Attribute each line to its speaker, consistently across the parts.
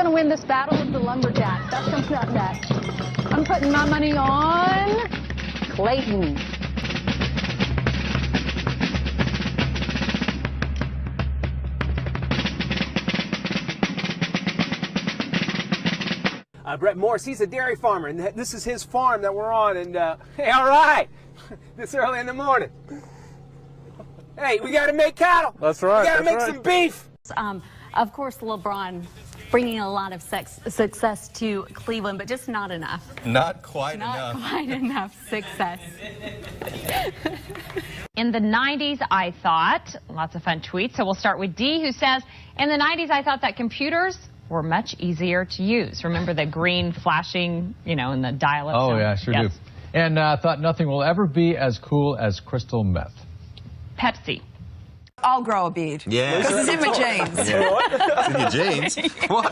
Speaker 1: going to win this battle with the lumberjacks. That's going to be next. I'm putting my money on Clayton.
Speaker 2: Brett Morse, he's a dairy farmer, and this is his farm that we're on, and hey, all right, this early in the morning. Hey, we got to make cattle.
Speaker 3: That's right.
Speaker 2: We got to make some beef.
Speaker 4: Of course, LeBron bringing a lot of success to Cleveland, but just not enough.
Speaker 5: Not quite enough.
Speaker 4: Not quite enough success.
Speaker 6: In the 90s, I thought, lots of fun tweets. So we'll start with D, who says, in the 90s, I thought that computers were much easier to use. Remember the green flashing, in the dial-up
Speaker 3: Oh,
Speaker 6: sound?
Speaker 3: yeah, sure
Speaker 6: Yes.
Speaker 3: do. And thought nothing will ever be as cool as crystal meth.
Speaker 6: Pepsi.
Speaker 7: I'll grow a beard.
Speaker 5: Yeah.
Speaker 7: Because it's in my jeans.
Speaker 5: Yeah. It's in your jeans? What?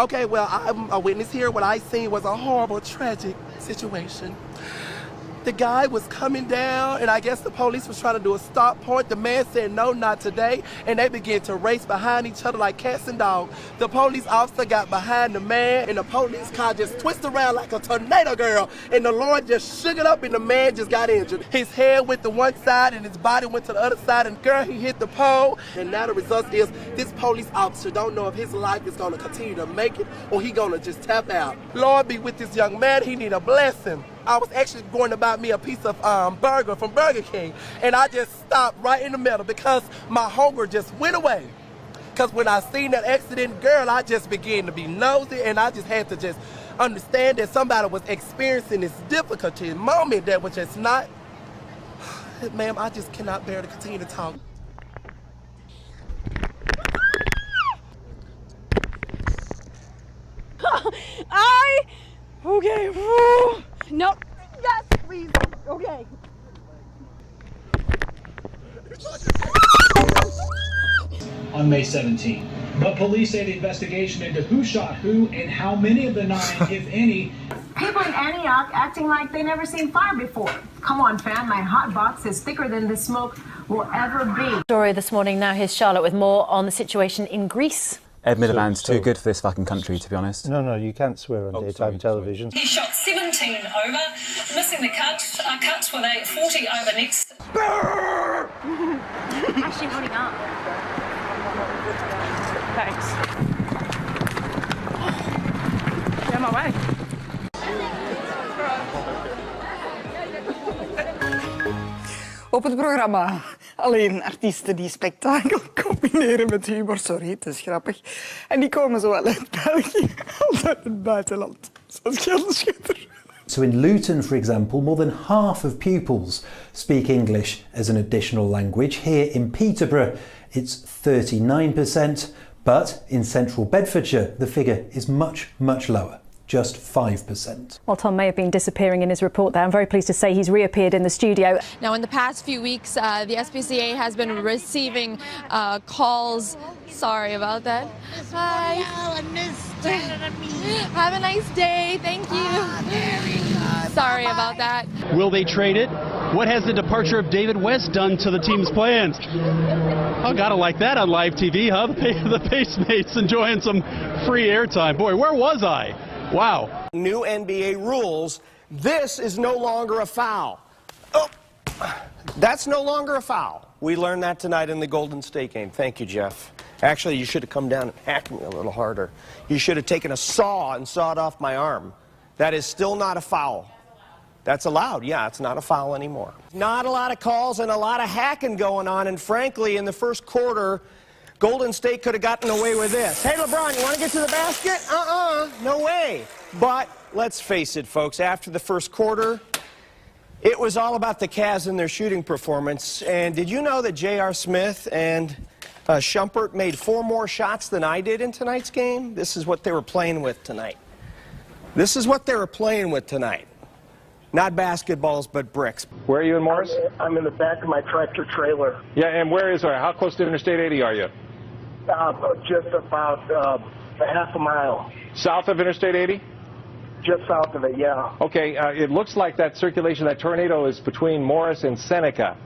Speaker 8: Okay, well, I'm a witness here. What I seen was a horrible, tragic situation. The guy was coming down, and I guess the police was trying to do a stop point. The man said, no, not today, and they began to race behind each other like cats and dogs. The police officer got behind the man, and the police car just twisted around like a tornado, girl, and the Lord just shook it up, and the man just got injured. His head went to one side, and his body went to the other side, and girl, he hit the pole, and now the result is this police officer don't know if his life is going to continue to make it, or he going to just tap out. Lord be with this young man. He need a blessing. I was actually going to buy me a piece of burger from Burger King, and I just stopped right in the middle because my hunger just went away. Because when I seen that accident, girl, I just began to be nosy, and I just had to just understand that somebody was experiencing this difficulty moment that was just not, ma'am, I just cannot bear to continue to talk.
Speaker 1: Okay. No. Yes, please. Okay.
Speaker 9: On May 17. But police say the investigation into who shot who and how many of the 9, if any.
Speaker 10: People in Antioch acting like they never seen fire before. Come on, fam, my hot box is thicker than the smoke will ever be.
Speaker 11: Story this morning. Now here's Charlotte with more on the situation in Greece.
Speaker 12: Ed Miliband's too good for this fucking country, to be honest.
Speaker 13: No, you can't swear on daytime television.
Speaker 14: He shot 17 over, missing the cuts with a 40 over next.
Speaker 4: Actually holding up.
Speaker 1: Thanks. Get my way.
Speaker 7: Op het programma alleen artiesten die spektakel combineren met humor. Sorry, het is grappig. En die komen zowel uit België als uit het buitenland. Zoals Gelderschutter.
Speaker 15: So in Luton, for example, more than half of pupils speak English as an additional language. Here in Peterborough, it's 39%, but in central Bedfordshire, the figure is much, much lower. Just 5%.
Speaker 11: Well, Tom may have been disappearing in his report there. I'm very pleased to say he's reappeared in the studio.
Speaker 16: Now, in the past few weeks, the SPCA has been receiving calls. Sorry about that. Hi. Have a nice day. Thank you. Sorry about that.
Speaker 17: Will they trade it? What has the departure of David West done to the team's plans? Oh, gotta like that on live TV, huh? The Pacemates enjoying some free airtime. Boy, where was I? Wow.
Speaker 2: New NBA rules. This is no longer a foul. Oh, that's no longer a foul. We learned that tonight in the Golden State game. Thank you, Jeff. Actually, you should have come down and hacked me a little harder. You should have taken a saw and sawed off my arm. That is still not a foul. That's allowed. Yeah, it's not a foul anymore. Not a lot of calls and a lot of hacking going on, and frankly, in the first quarter, Golden State could have gotten away with this. Hey, LeBron, you want to get to the basket? No way. But let's face it, folks, after the first quarter, it was all about the Cavs and their shooting performance. And did you know that J.R. Smith and Shumpert made 4 more shots than I did in tonight's game? This is what they were playing with tonight. This is what they were playing with tonight. Not basketballs, but bricks.
Speaker 3: Where are you in Morris?
Speaker 8: I'm in the back of my tractor trailer.
Speaker 3: Yeah, and where is it? How close to Interstate 80 are you?
Speaker 8: Just about
Speaker 18: A half a mile.
Speaker 19: South of Interstate 80?
Speaker 18: Just south of it, yeah.
Speaker 19: Okay, it looks like that circulation, that tornado is between Morris and Seneca.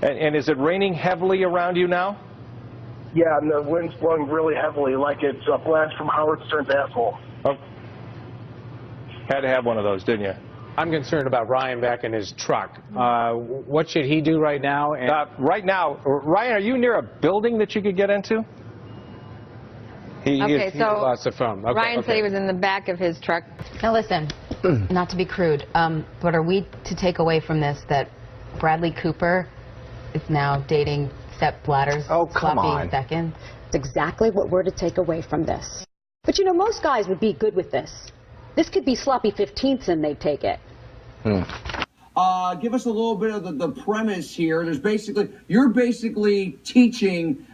Speaker 19: And is it raining heavily around you now?
Speaker 18: Yeah, and the wind's blowing really heavily, like it's a blast from Howard Stern's asshole.
Speaker 19: Oh. Had to have one of those, didn't you?
Speaker 20: I'm concerned about Ryan back in his truck. What should he do right now?
Speaker 19: Right now, Ryan, are you near a building that you could get into?
Speaker 20: He lost the phone. Okay,
Speaker 21: Ryan said he was in the back of his truck.
Speaker 22: Now listen, not to be crude, but are we to take away from this that Bradley Cooper is now dating Sepp Blatter's sloppy seconds?
Speaker 23: That's exactly what we're to take away from this. But you know, most guys would be good with this. This could be sloppy 15ths and they'd take it.
Speaker 24: Give us a little bit of the premise here. You're basically teaching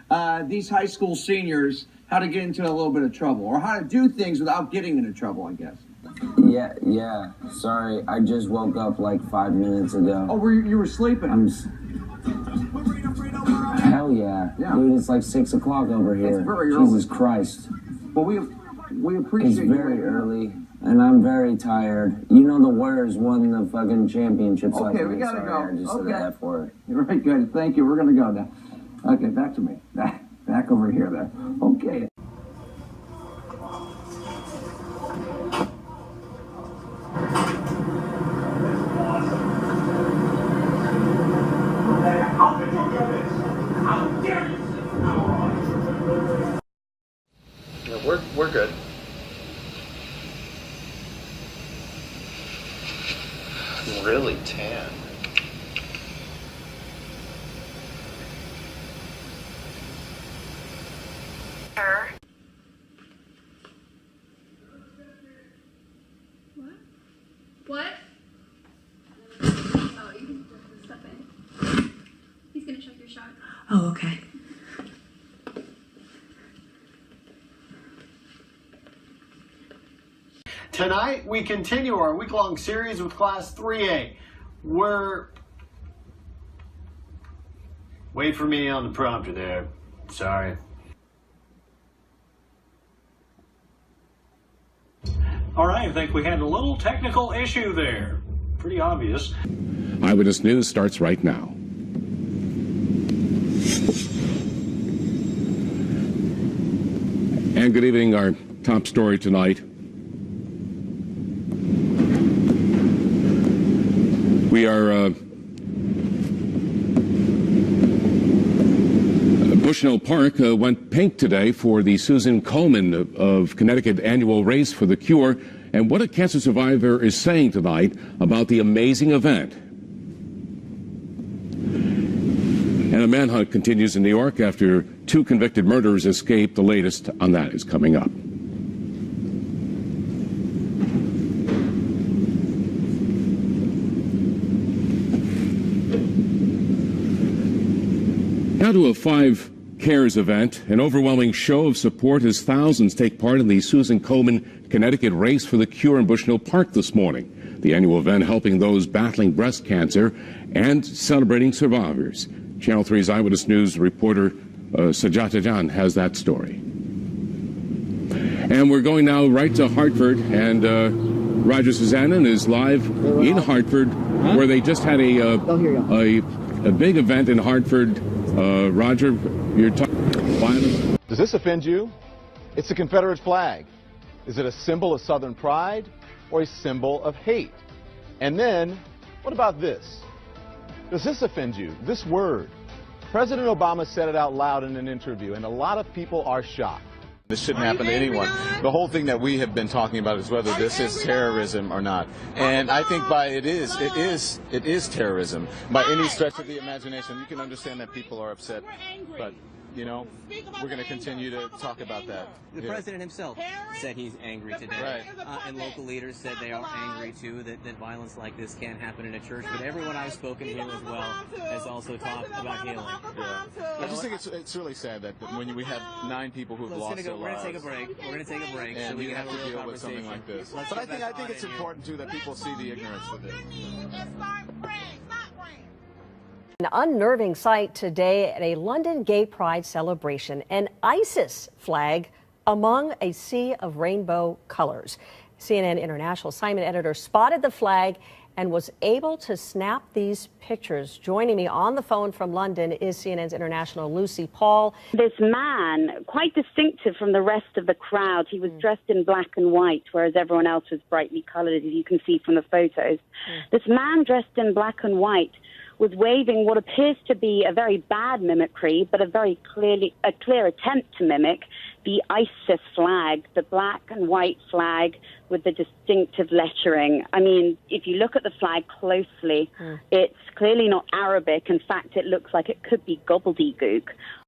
Speaker 24: these high school seniors how to get into a little bit of trouble, or how to do things without getting into trouble, I guess.
Speaker 25: Yeah. Sorry, I just woke up like 5 minutes ago.
Speaker 24: Oh, you were sleeping?
Speaker 25: Hell yeah. Dude, it's like 6 o'clock over here.
Speaker 24: It's very early.
Speaker 25: Jesus Christ.
Speaker 24: Well, we appreciate
Speaker 25: It's very early, and I'm very tired. You know the Warriors won the fucking championships last night.
Speaker 24: Okay, we gotta go.
Speaker 25: I just said that for it.
Speaker 24: Very good. Thank you. We're gonna go now. Okay, back to me. Back over here there. Okay.
Speaker 5: Yeah, we're good. Really tan.
Speaker 26: What? Oh, you can just step in. He's gonna check your shot. Oh, okay.
Speaker 27: Tonight, we continue our week-long series with Class 3A. Wait for me on the prompter there. Sorry. All right, I think we had a little technical issue there. Pretty obvious.
Speaker 28: Eyewitness News starts right now. And good evening. Our top story tonight. We are Bushnell Park went pink today for the Susan Komen of Connecticut annual Race for the Cure, and what a cancer survivor is saying tonight about the amazing event. And a manhunt continues in New York after 2 convicted murderers escaped. The latest on that is coming up. Now to a 5 Cares event, an overwhelming show of support as thousands take part in the Susan Komen Connecticut Race for the Cure in Bushnell Park this morning. The annual event helping those battling breast cancer and celebrating survivors. Channel 3's Eyewitness News reporter Sajata Jan has that story. And we're going now right to Hartford, and Roger Suzanen is live in Hartford, where they just had a big event in Hartford. Roger, you're talking violence.
Speaker 29: Does this offend you? It's the Confederate flag. Is it a symbol of Southern pride or a symbol of hate? And then, what about this? Does this offend you? This word. President Obama said it out loud in an interview, and a lot of people are shocked.
Speaker 30: This shouldn't happen to anyone. The whole thing that we have been talking about is whether this is terrorism or not. And I think it is terrorism. By any stretch of the imagination, you can understand that people are upset, but you know, we're going to continue to talk about that.
Speaker 31: The president himself said he's angry today. Right. And local leaders said they are angry, too, that violence like this can't happen in a church. But everyone I've spoken to as well has also talked about healing.
Speaker 30: Yeah. I just think it's really sad that when we have 9 people who've lost their lives.
Speaker 31: We're going to take a break. We're going to take a break
Speaker 30: and
Speaker 31: so we can have a real
Speaker 30: deal with something like this. But I think it's important, too, that people see the ignorance with it.
Speaker 23: An unnerving sight today at a London Gay Pride celebration. An ISIS flag
Speaker 1: among a sea of rainbow colors. CNN International assignment editor spotted the flag and was able to snap these pictures. Joining me on the phone from London is CNN's international Lucy Paul.
Speaker 4: This man, quite distinctive from the rest of the crowd, he was dressed in black and white, whereas everyone else was brightly colored, as you can see from the photos. This man dressed in black and white was waving what appears to be a very bad mimicry, but a clear attempt to mimic the ISIS flag, the black and white flag with the distinctive lettering. I mean, if you look at the flag closely, it's clearly not Arabic. In fact, it looks like it could be gobbledygook.